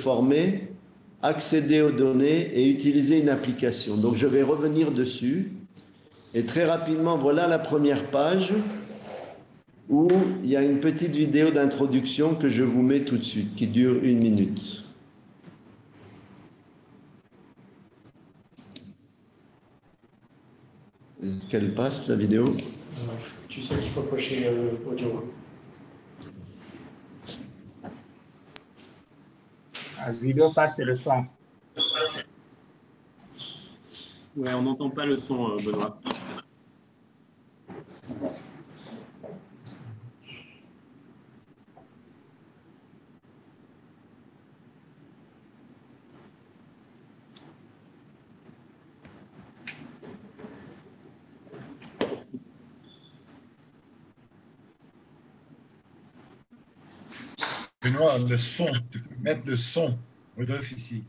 former, accéder aux données et utiliser une application. Donc je vais revenir dessus. Et très rapidement, voilà la première page où il y a une petite vidéo d'introduction que je vous mets tout de suite, qui dure 1 minute. Est-ce qu'elle passe, la vidéo? Tu sais qu'il faut cocher audio. La vidéo passe, c'est le son. Ouais, on n'entend pas le son, Benoît. Benoît, le son, tu peux mettre le son, Rodolphe ici.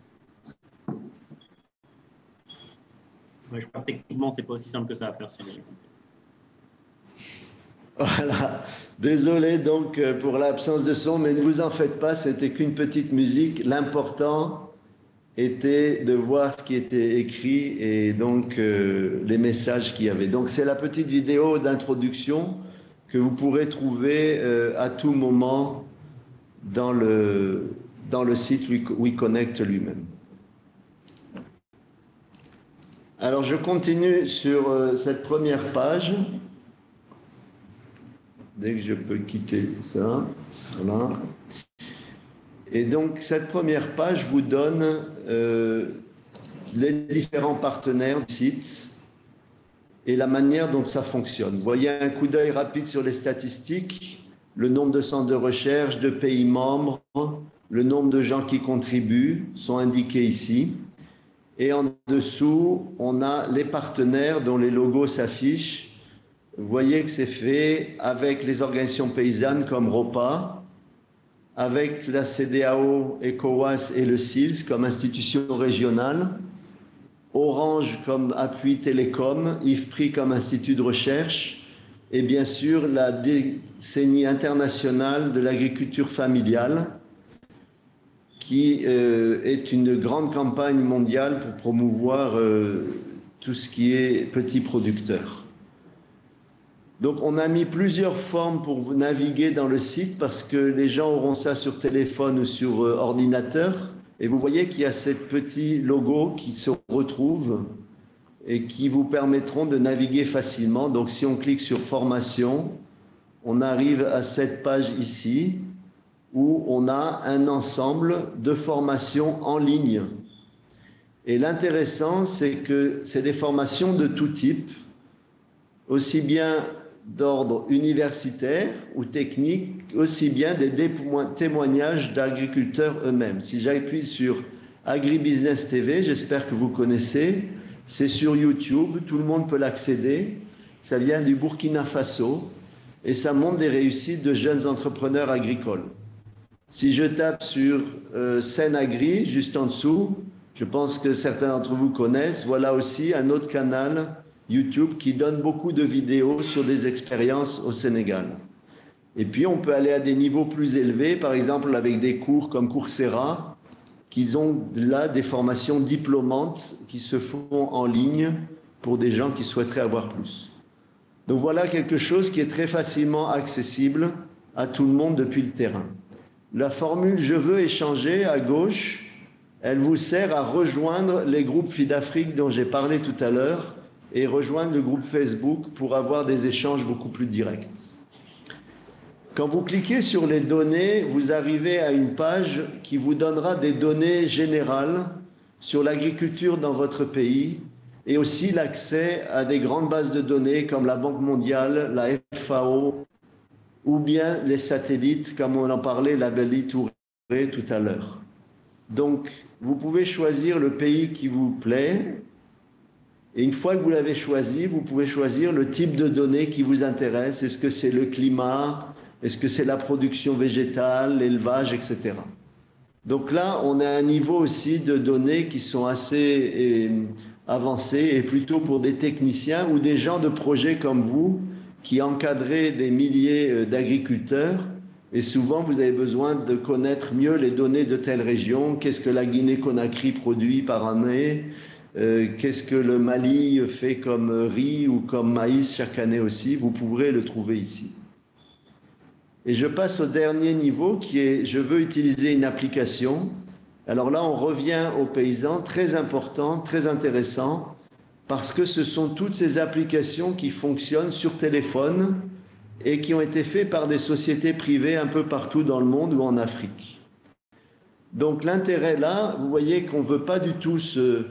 Ouais, je crois que techniquement, c'est pas aussi simple que ça à faire. Voilà, désolé donc pour l'absence de son, mais ne vous en faites pas, c'était qu'une petite musique. L'important était de voir ce qui était écrit et donc les messages qu'il y avait. Donc c'est la petite vidéo d'introduction que vous pourrez trouver à tout moment dans le site WeConnect lui-même. Alors je continue sur cette première page. Dès que je peux quitter ça, voilà. Et donc cette première page vous donne les différents partenaires du site et la manière dont ça fonctionne. Vous voyez un coup d'œil rapide sur les statistiques, le nombre de centres de recherche, de pays membres, le nombre de gens qui contribuent sont indiqués ici. Et en dessous, on a les partenaires dont les logos s'affichent. Vous voyez que c'est fait avec les organisations paysannes comme ROPA, avec la CEDEAO, ECOWAS et le SILS comme institution régionale, Orange comme appui télécom, IFPRI comme institut de recherche, et bien sûr la décennie internationale de l'agriculture familiale, qui est une grande campagne mondiale pour promouvoir tout ce qui est petits producteurs. Donc on a mis plusieurs formes pour vous naviguer dans le site parce que les gens auront ça sur téléphone ou sur ordinateur. Et vous voyez qu'il y a ces petits logos qui se retrouvent et qui vous permettront de naviguer facilement. Donc si on clique sur formation, on arrive à cette page ici où on a un ensemble de formations en ligne. Et l'intéressant, c'est que c'est des formations de tout type, aussi bien d'ordre universitaire ou technique, aussi bien des témoignages d'agriculteurs eux-mêmes. Si j'appuie sur Agribusiness TV, j'espère que vous connaissez, c'est sur YouTube, tout le monde peut l'accéder, ça vient du Burkina Faso et ça montre des réussites de jeunes entrepreneurs agricoles. Si je tape sur Senagri, juste en dessous, je pense que certains d'entre vous connaissent, voilà aussi un autre canal YouTube qui donne beaucoup de vidéos sur des expériences au Sénégal. Et puis on peut aller à des niveaux plus élevés, par exemple avec des cours comme Coursera, qui ont là des formations diplômantes qui se font en ligne pour des gens qui souhaiteraient avoir plus. Donc voilà quelque chose qui est très facilement accessible à tout le monde depuis le terrain. La formule « Je veux échanger » à gauche, elle vous sert à rejoindre les groupes FIDAFRIC dont j'ai parlé tout à l'heure et rejoindre le groupe Facebook pour avoir des échanges beaucoup plus directs. Quand vous cliquez sur les données, vous arrivez à une page qui vous donnera des données générales sur l'agriculture dans votre pays et aussi l'accès à des grandes bases de données comme la Banque mondiale, la FAO ou bien les satellites, comme on en parlait, la Belle Touré tout à l'heure. Donc, vous pouvez choisir le pays qui vous plaît. Et une fois que vous l'avez choisi, vous pouvez choisir le type de données qui vous intéresse. Est-ce que c'est le climat? Est-ce que c'est la production végétale, l'élevage, etc. Donc là, on a un niveau aussi de données qui sont assez avancés et plutôt pour des techniciens ou des gens de projet comme vous qui encadrez des milliers d'agriculteurs Et souvent, vous avez besoin de connaître mieux les données de telle région. Qu'est-ce que la Guinée-Conakry produit par année? Qu'est-ce que le Mali fait comme riz ou comme maïs chaque année aussi? Vous pourrez le trouver ici. Et je passe au dernier niveau qui est, je veux utiliser une application. Alors là, on revient aux paysans, très important, très intéressant, parce que ce sont toutes ces applications qui fonctionnent sur téléphone et qui ont été faites par des sociétés privées un peu partout dans le monde ou en Afrique. Donc l'intérêt là, vous voyez qu'on ne veut pas du tout se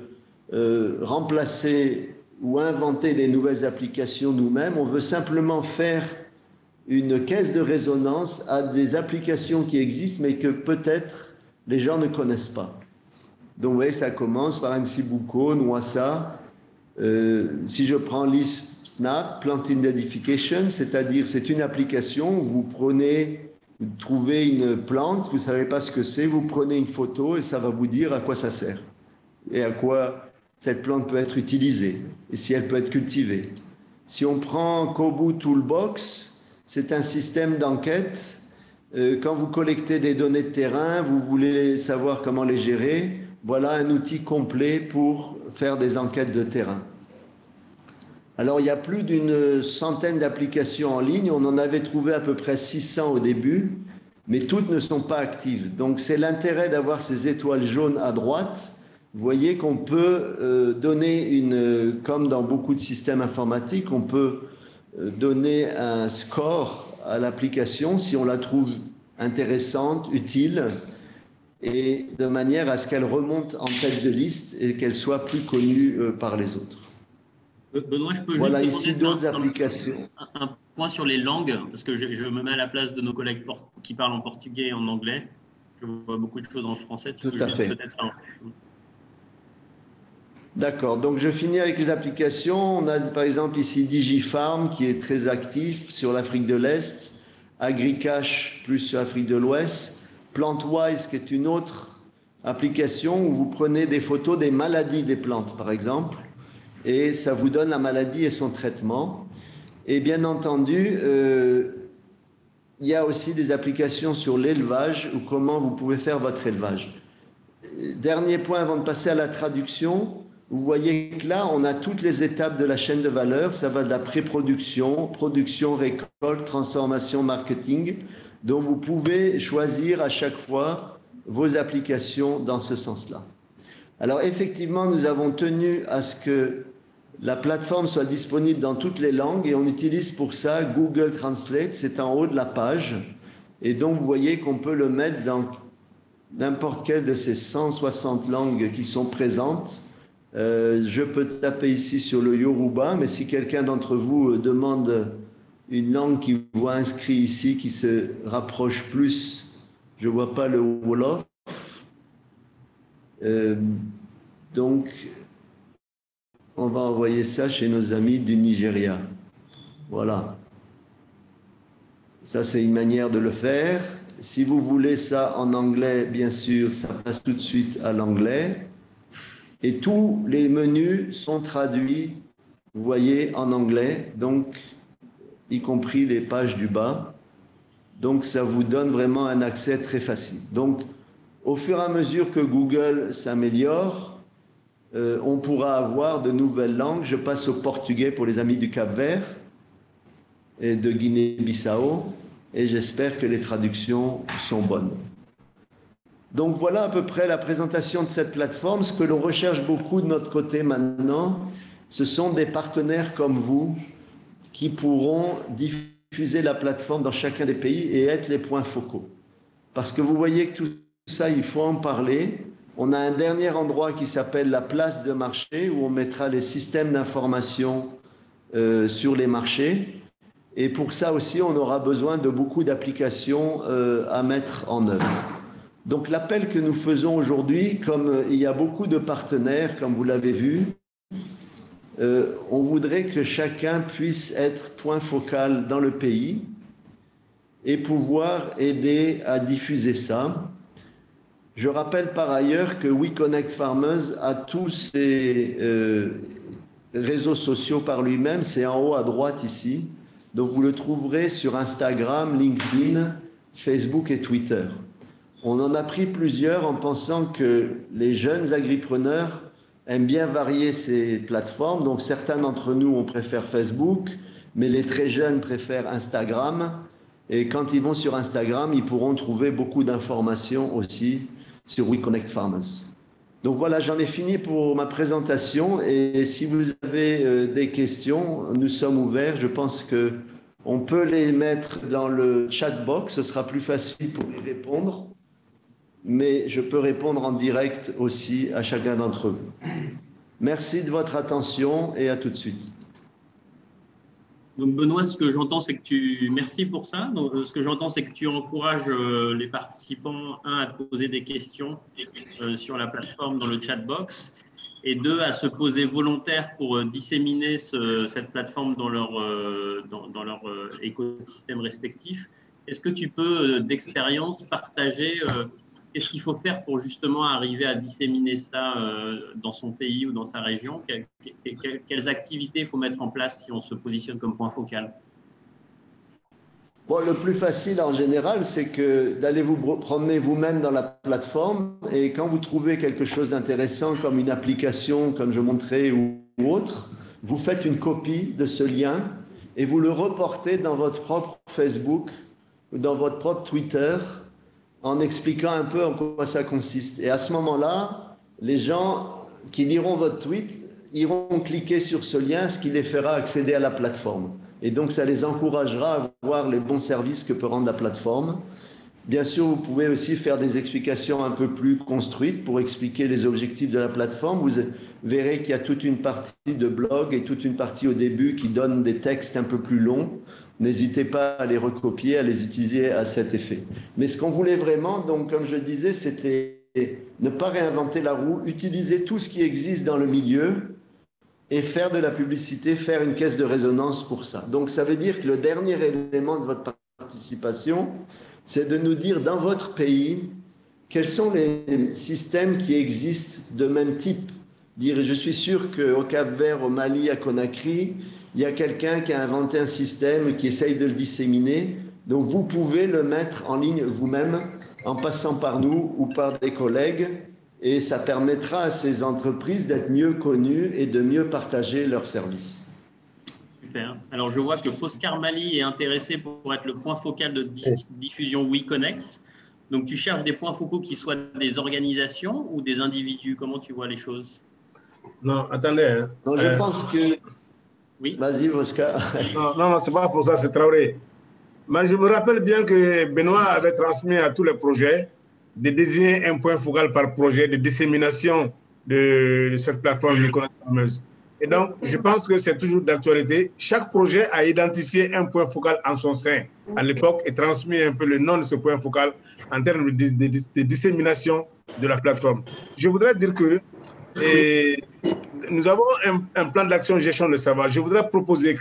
remplacer ou inventer des nouvelles applications nous-mêmes, on veut simplement faire une caisse de résonance à des applications qui existent mais que peut-être les gens ne connaissent pas. Donc vous voyez, ça commence par Nsibuko, Nwassa. Si je prends l'ISNAP, Plant Identification, c'est-à-dire c'est une application où vous prenez, vous trouvez une plante, vous ne savez pas ce que c'est, vous prenez une photo et ça va vous dire à quoi ça sert et à quoi cette plante peut être utilisée et si elle peut être cultivée. Si on prend Kobu Toolbox, c'est un système d'enquête. Quand vous collectez des données de terrain, vous voulez savoir comment les gérer, voilà un outil complet pour faire des enquêtes de terrain. Alors, il y a plus d'une centaine d'applications en ligne. On en avait trouvé à peu près 600 au début, mais toutes ne sont pas actives. Donc, c'est l'intérêt d'avoir ces étoiles jaunes à droite. Vous voyez qu'on peut donner comme dans beaucoup de systèmes informatiques, on peut donner un score à l'application si on la trouve intéressante, utile, et de manière à ce qu'elle remonte en tête de liste et qu'elle soit plus connue par les autres. Benoît, je peux voilà juste ici d'autres applications. Un point sur les langues, parce que je me mets à la place de nos collègues qui parlent en portugais et en anglais. Je vois beaucoup de choses en français. Tout à fait. D'accord, donc je finis avec les applications. On a par exemple ici DigiFarm qui est très actif sur l'Afrique de l'Est, AgriCash plus sur l'Afrique de l'Ouest, PlantWise qui est une autre application où vous prenez des photos des maladies des plantes par exemple et ça vous donne la maladie et son traitement. Et bien entendu, il y a aussi des applications sur l'élevage ou comment vous pouvez faire votre élevage. Dernier point avant de passer à la traduction. Vous voyez que là, on a toutes les étapes de la chaîne de valeur. Ça va de la pré-production, production, récolte, transformation, marketing. Donc, vous pouvez choisir à chaque fois vos applications dans ce sens-là. Alors, effectivement, nous avons tenu à ce que la plateforme soit disponible dans toutes les langues et on utilise pour ça Google Translate. C'est en haut de la page. Et donc, vous voyez qu'on peut le mettre dans n'importe quelle de ces 160 langues qui sont présentes. Je peux taper ici sur le Yoruba, mais si quelqu'un d'entre vous demande une langue qui voit inscrit ici, qui se rapproche plus, je ne vois pas le Wolof. Donc, on va envoyer ça chez nos amis du Nigeria. Voilà. Ça, c'est une manière de le faire. Si vous voulez ça en anglais, bien sûr, ça passe tout de suite à l'anglais. Et tous les menus sont traduits, vous voyez, en anglais, donc y compris les pages du bas. Donc, ça vous donne vraiment un accès très facile. Donc, au fur et à mesure que Google s'améliore, on pourra avoir de nouvelles langues. Je passe au portugais pour les amis du Cap-Vert et de Guinée-Bissau, et j'espère que les traductions sont bonnes. Donc voilà à peu près la présentation de cette plateforme. Ce que l'on recherche beaucoup de notre côté maintenant, ce sont des partenaires comme vous qui pourront diffuser la plateforme dans chacun des pays et être les points focaux. Parce que vous voyez que tout ça, il faut en parler. On a un dernier endroit qui s'appelle la place de marché où on mettra les systèmes d'information sur les marchés. Et pour ça aussi, on aura besoin de beaucoup d'applications à mettre en œuvre. Donc l'appel que nous faisons aujourd'hui, comme il y a beaucoup de partenaires, comme vous l'avez vu, on voudrait que chacun puisse être point focal dans le pays et pouvoir aider à diffuser ça. Je rappelle par ailleurs que We Connect Farmers a tous ses réseaux sociaux par lui-même, c'est en haut à droite ici. Donc vous le trouverez sur Instagram, LinkedIn, Facebook et Twitter. On en a pris plusieurs en pensant que les jeunes agripreneurs aiment bien varier ces plateformes. Donc certains d'entre nous, on préfère Facebook, mais les très jeunes préfèrent Instagram. Et quand ils vont sur Instagram, ils pourront trouver beaucoup d'informations aussi sur We Connect Farmers. Donc voilà, j'en ai fini pour ma présentation. Et si vous avez des questions, nous sommes ouverts. Je pense qu'on peut les mettre dans le chat box. Ce sera plus facile pour y répondre. Mais je peux répondre en direct aussi à chacun d'entre vous. Merci de votre attention et à tout de suite. Donc Benoît, ce que j'entends, c'est que merci pour ça. Donc, ce que j'entends, c'est que tu encourages les participants, un, à te poser des questions sur la plateforme dans le chat box, et deux, à se poser volontaire pour disséminer cette plateforme dans leur écosystème respectif. Est-ce que tu peux, d'expérience, partager qu'est-ce qu'il faut faire pour justement arriver à disséminer ça dans son pays ou dans sa région? Quelles activités il faut mettre en place si on se positionne comme point focal? Bon, le plus facile en général, c'est d'aller vous promener vous-même dans la plateforme, et quand vous trouvez quelque chose d'intéressant comme une application, comme je montrais, ou autre, vous faites une copie de ce lien et vous le reportez dans votre propre Facebook ou dans votre propre Twitter, en expliquant un peu en quoi ça consiste. Et à ce moment-là, les gens qui liront votre tweet iront cliquer sur ce lien, ce qui les fera accéder à la plateforme. Et donc, ça les encouragera à voir les bons services que peut rendre la plateforme. Bien sûr, vous pouvez aussi faire des explications un peu plus construites pour expliquer les objectifs de la plateforme. Vous verrez qu'il y a toute une partie de blog et toute une partie au début qui donne des textes un peu plus longs. N'hésitez pas à les recopier, à les utiliser à cet effet. Mais ce qu'on voulait vraiment, donc, comme je disais, c'était ne pas réinventer la roue, utiliser tout ce qui existe dans le milieu et faire de la publicité, faire une caisse de résonance pour ça. Donc, ça veut dire que le dernier élément de votre participation, c'est de nous dire dans votre pays quels sont les systèmes qui existent de même type. Je suis sûr qu'au Cap-Vert, au Mali, à Conakry, il y a quelqu'un qui a inventé un système qui essaye de le disséminer. Donc, vous pouvez le mettre en ligne vous-même en passant par nous ou par des collègues. Et ça permettra à ces entreprises d'être mieux connues et de mieux partager leurs services. Super. Alors, je vois que Foscar Mali est intéressé pour être le point focal de diffusion WeConnect. Donc, tu cherches des points focaux qui soient des organisations ou des individus? Comment tu vois les choses? Non, attendez. Hein. Non, je pense que... Oui. Vas-y, Foscar. Non, c'est pas pour ça, c'est Traoré. Mais je me rappelle bien que Benoît avait transmis à tous les projets de désigner un point focal par projet de dissémination de cette plateforme WeConnect Farmers. Et donc, je pense que c'est toujours d'actualité. Chaque projet a identifié un point focal en son sein à l'époque et transmis un peu le nom de ce point focal en termes de dissémination de la plateforme. Je voudrais dire que nous avons un plan d'action gestion de savoir. Je voudrais proposer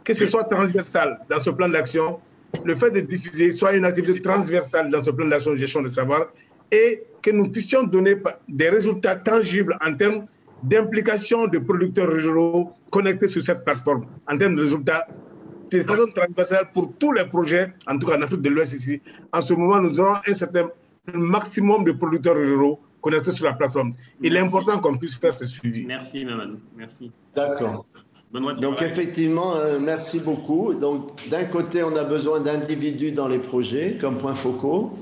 que ce soit transversal dans ce plan d'action, le fait de diffuser soit une activité transversale dans ce plan d'action gestion de savoir, et que nous puissions donner des résultats tangibles en termes d'implication de producteurs ruraux connectés sur cette plateforme, en termes de résultats, de façon transversale pour tous les projets, en tout cas en Afrique de l'Ouest ici. En ce moment, nous aurons un certain maximum de producteurs ruraux connectés sur la plateforme. Il est important qu'on puisse faire ce suivi. Merci, Mamadou. Merci. D'accord. Donc effectivement, merci beaucoup. Donc d'un côté, on a besoin d'individus dans les projets comme points focaux.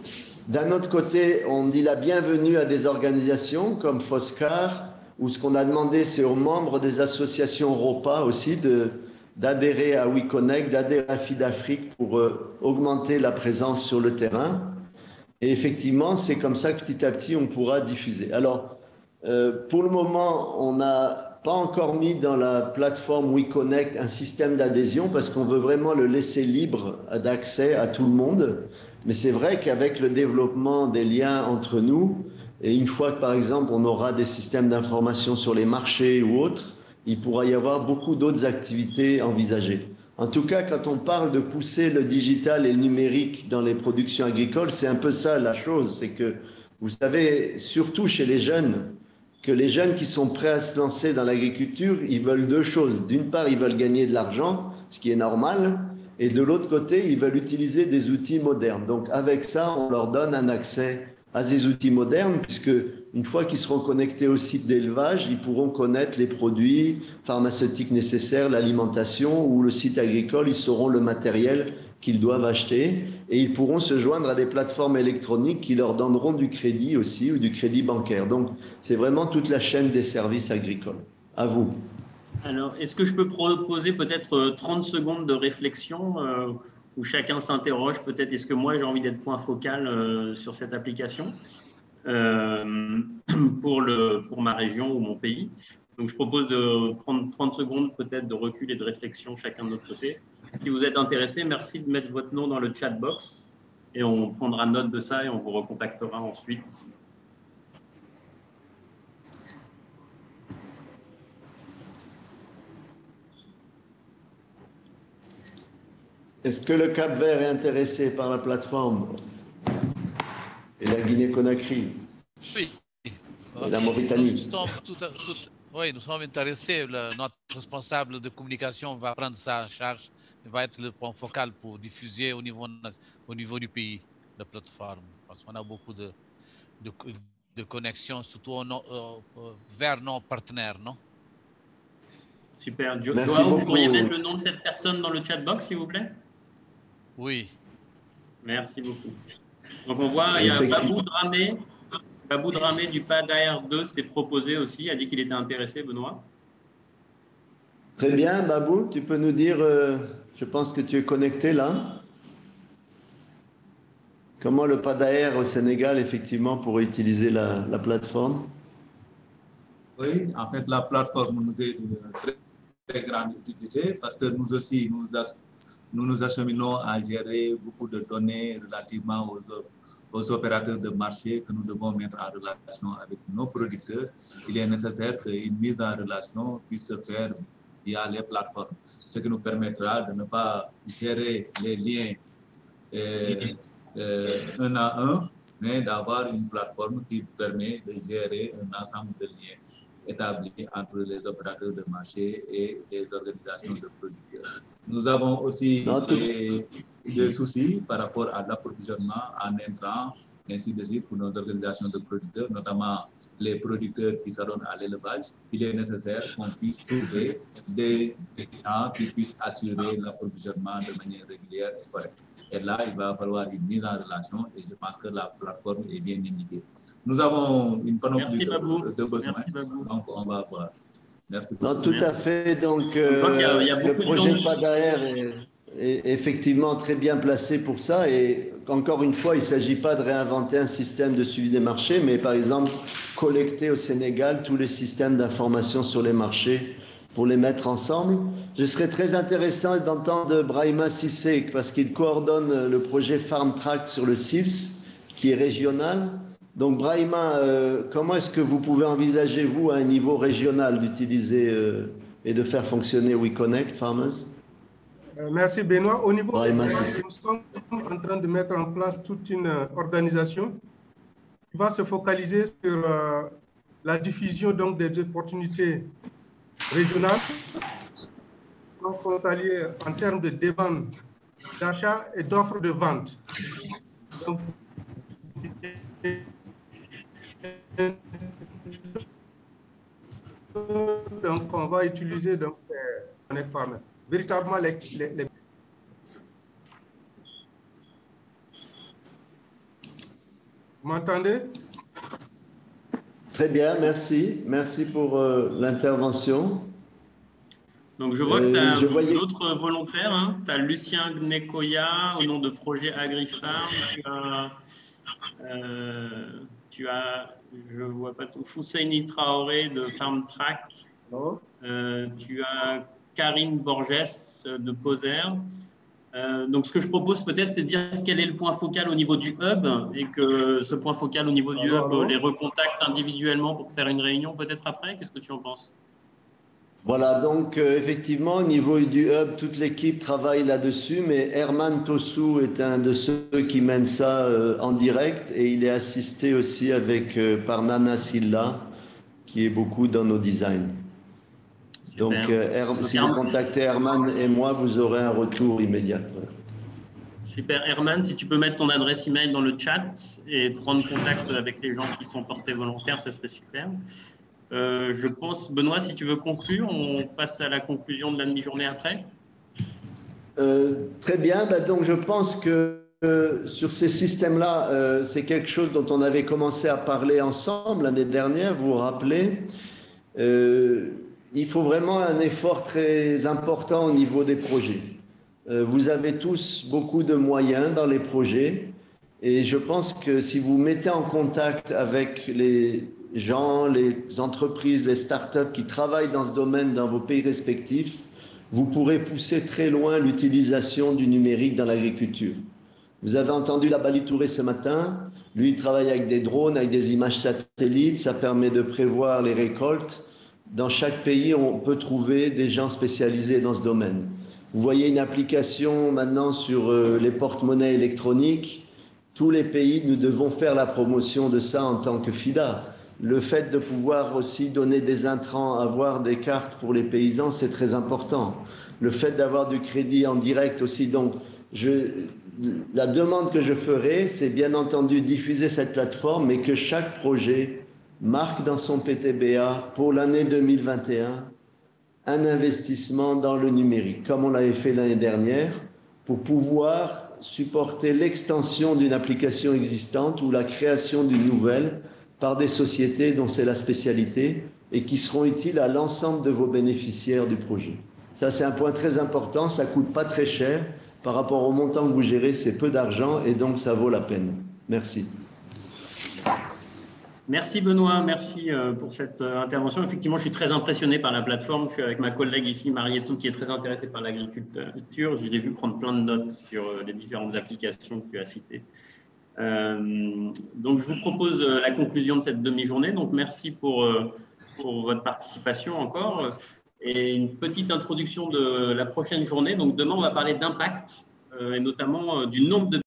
D'un autre côté, on dit la bienvenue à des organisations comme Foscar, où ce qu'on a demandé, c'est aux membres des associations Europa aussi d'adhérer à WeConnect, d'adhérer à FeedAfrique pour augmenter la présence sur le terrain. Et effectivement, c'est comme ça que petit à petit, on pourra diffuser. Alors, pour le moment, on n'a pas encore mis dans la plateforme WeConnect un système d'adhésion parce qu'on veut vraiment le laisser libre d'accès à tout le monde. Mais c'est vrai qu'avec le développement des liens entre nous, et une fois que, par exemple, on aura des systèmes d'information sur les marchés ou autres, il pourra y avoir beaucoup d'autres activités envisagées. En tout cas, quand on parle de pousser le digital et le numérique dans les productions agricoles, c'est un peu ça la chose. C'est que, vous savez, surtout chez les jeunes, que les jeunes qui sont prêts à se lancer dans l'agriculture, ils veulent deux choses. D'une part, ils veulent gagner de l'argent, ce qui est normal, Et de l'autre côté, ils veulent utiliser des outils modernes. Donc avec ça, on leur donne un accès à ces outils modernes, puisque une fois qu'ils seront connectés au site d'élevage, ils pourront connaître les produits pharmaceutiques nécessaires, l'alimentation, ou le site agricole, ils sauront le matériel qu'ils doivent acheter, et ils pourront se joindre à des plateformes électroniques qui leur donneront du crédit aussi, ou du crédit bancaire. Donc c'est vraiment toute la chaîne des services agricoles. À vous. Alors, est-ce que je peux proposer peut-être 30 secondes de réflexion où chacun s'interroge, peut-être est-ce que moi j'ai envie d'être point focal sur cette application pour ma région ou mon pays. Donc je propose de prendre 30 secondes peut-être de recul et de réflexion chacun de notre côté. Si vous êtes intéressé, merci de mettre votre nom dans le chat box et on prendra note de ça et on vous recontactera ensuite. Est-ce que le Cap-Vert est intéressé par la plateforme? Et la Guinée-Conakry? Oui. Et la Mauritanie? Oui, nous sommes intéressés. Notre responsable de communication va prendre ça en charge. Il va être le point focal pour diffuser au niveau du pays, la plateforme. Parce qu'on a beaucoup de connexions, surtout vers nos partenaires, non? Super. Merci beaucoup. Vous pourriez mettre le nom de cette personne dans le chat box, s'il vous plaît? Oui. Merci beaucoup. Donc on voit, il y a Babou Dramé du PADAR 2 s'est proposé aussi, a dit qu'il était intéressé, Benoît. Très bien, Babou, tu peux nous dire, je pense que tu es connecté là. Comment le PADAR au Sénégal, effectivement, pourrait utiliser la plateforme? Oui, en fait, la plateforme nous est d'une très grande utilité parce que nous aussi, nous nous acheminons à gérer beaucoup de données relativement aux opérateurs de marché que nous devons mettre en relation avec nos producteurs. Il est nécessaire qu'une mise en relation puisse se faire via les plateformes, ce qui nous permettra de ne pas gérer les liens un à un, mais d'avoir une plateforme qui permet de gérer un ensemble de liens établis entre les opérateurs de marché et les organisations de producteurs. Nous avons aussi des soucis par rapport à l'approvisionnement en intrants, ainsi de suite, pour nos organisations de producteurs, notamment les producteurs qui s'adonnent à l'élevage. Il est nécessaire qu'on puisse trouver des gens qui puissent assurer l'approvisionnement de manière régulière et correcte. Et là, il va falloir une mise en relation et je pense que la plateforme est bien indiquée. Nous avons une panoplie de besoins, donc on va voir. Merci beaucoup. Non, tout à fait. Donc, le projet PADAR est effectivement très bien placé pour ça. Et encore une fois, il ne s'agit pas de réinventer un système de suivi des marchés, mais par exemple, collecter au Sénégal tous les systèmes d'information sur les marchés pour les mettre ensemble. Je serais très intéressant d'entendre Brahima Sissé parce qu'il coordonne le projet FarmTrack sur le SILS, qui est régional. Donc Brahima, comment est-ce que vous pouvez envisager, vous, à un niveau régional, d'utiliser et de faire fonctionner WeConnect Farmers? Merci Benoît. Au niveau Brahima régional, nous sommes en train de mettre en place toute une organisation qui va se focaliser sur la diffusion donc, des opportunités régionales, frontalières en termes de demande, d'achat et d'offres de vente. Donc, on va utiliser donc, ces Connect Farmers. Véritablement, Vous m'entendez? Très bien, merci. Merci pour l'intervention. Donc, je vois que tu as d'autres volontaires. Hein. Tu as Lucien Gnekoya au nom de Projet AgriFarm. Tu as, je ne vois pas tout, Fousseini Traoré de FarmTrack. Tu as Karine Borges de Poser. Donc, ce que je propose peut-être, c'est de dire quel est le point focal au niveau du hub et que ce point focal au niveau du hub les recontacte individuellement pour faire une réunion peut-être après. Qu'est-ce que tu en penses? Voilà, donc effectivement, au niveau du hub, toute l'équipe travaille là-dessus, mais Herman Tossou est un de ceux qui mène ça en direct et il est assisté aussi par Nana Silla, qui est beaucoup dans nos designs. Donc, si vous contactez Herman et moi, vous aurez un retour immédiat. Super. Herman, si tu peux mettre ton adresse email dans le chat et prendre contact avec les gens qui sont portés volontaires, ça serait super. Je pense, Benoît, si tu veux conclure, on passe à la conclusion de la demi-journée après. Très bien. Donc, je pense que sur ces systèmes-là, c'est quelque chose dont on avait commencé à parler ensemble l'année dernière, vous vous rappelez. Il faut vraiment un effort très important au niveau des projets. Vous avez tous beaucoup de moyens dans les projets et je pense que si vous mettez en contact avec les gens, les entreprises, les startups qui travaillent dans ce domaine dans vos pays respectifs, vous pourrez pousser très loin l'utilisation du numérique dans l'agriculture. Vous avez entendu Labali Touré ce matin, lui il travaille avec des drones, avec des images satellites, ça permet de prévoir les récoltes. Dans chaque pays, on peut trouver des gens spécialisés dans ce domaine. Vous voyez une application maintenant sur les porte-monnaies électroniques. Tous les pays, nous devons faire la promotion de ça en tant que FIDA. Le fait de pouvoir aussi donner des intrants, avoir des cartes pour les paysans, c'est très important. Le fait d'avoir du crédit en direct aussi. Donc, la demande que je ferai, c'est bien entendu diffuser cette plateforme, mais que chaque projet marque dans son PTBA pour l'année 2021 un investissement dans le numérique, comme on l'avait fait l'année dernière, pour pouvoir supporter l'extension d'une application existante ou la création d'une nouvelle par des sociétés dont c'est la spécialité et qui seront utiles à l'ensemble de vos bénéficiaires du projet. Ça, c'est un point très important, ça ne coûte pas très cher. Par rapport au montant que vous gérez, c'est peu d'argent et donc ça vaut la peine. Merci. Merci Benoît, merci pour cette intervention. Effectivement, je suis très impressionné par la plateforme. Je suis avec ma collègue ici, Marietou, qui est très intéressée par l'agriculture. Je l'ai vu prendre plein de notes sur les différentes applications que tu as citées. Donc, je vous propose la conclusion de cette demi-journée. Donc, merci pour votre participation encore. Et une petite introduction de la prochaine journée. Donc, demain, on va parler d'impact et notamment du nombre de